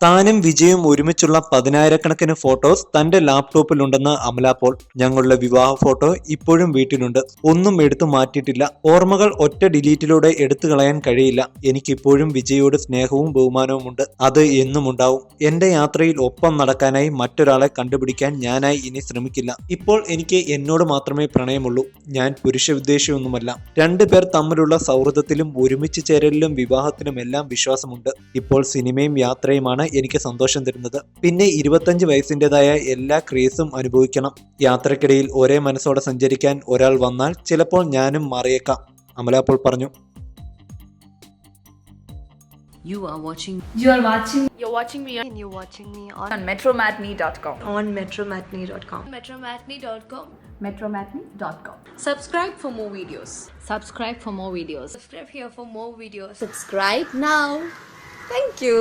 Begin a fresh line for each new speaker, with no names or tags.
താനും വിജയും ഒരുമിച്ചുള്ള 10,000-കണക്കിന് ഫോട്ടോസ് തന്റെ ലാപ്ടോപ്പിലുണ്ടെന്ന് അമല പോൾ. ഞങ്ങളുടെ വിവാഹ ഫോട്ടോ ഇപ്പോഴും വീട്ടിലുണ്ട്. ഒന്നും എടുത്തു മാറ്റിയിട്ടില്ല. ഓർമ്മകൾ ഒറ്റ ഡിലീറ്റിലൂടെ എടുത്തു കളയാൻ കഴിയില്ല. എനിക്കിപ്പോഴും വിജയോട് സ്നേഹവും ബഹുമാനവുമുണ്ട്. അത് എന്നും ഉണ്ടാവും. എന്റെ യാത്രയിൽ ഒപ്പം നടക്കാനായി മറ്റൊരാളെ കണ്ടുപിടിക്കാൻ ഞാനായി ഇനി ശ്രമിക്കില്ല. ഇപ്പോൾ എനിക്ക് എന്നോട് മാത്രമേ പ്രണയമുള്ളൂ. ഞാൻ പുരുഷവിദ്വേഷിയൊന്നുമല്ല. രണ്ടുപേർ തമ്മിലുള്ള സൗഹൃദത്തിലും ഒരുമിച്ച് ചേരലിലും വിവാഹത്തിലുമെല്ലാം വിശ്വാസമുണ്ട്. ഇപ്പോൾ സിനിമയും യാത്രയുമാണ് എനിക്ക് സന്തോഷം തരുന്നത്. പിന്നെ 25 വയസ്സിൻ്റെതായ എല്ലാ ക്രേസും അനുഭവിക്കണം. യാത്രക്കിടയിൽ ഒരേ മനസ്സോടെ സഞ്ചരിക്കാൻ ഒരാൾ വന്നാൽ ചിലപ്പോൾ ഞാനും മാറിയേക്കാം, അമല പോൾ പറഞ്ഞു.
You're watching
me and you're watching me
on metromatney.com.
on metromatney.com.
metromatney.com.
Subscribe for more videos.
Subscribe for more videos.
Subscribe here for more videos.
Subscribe now.
Thank you.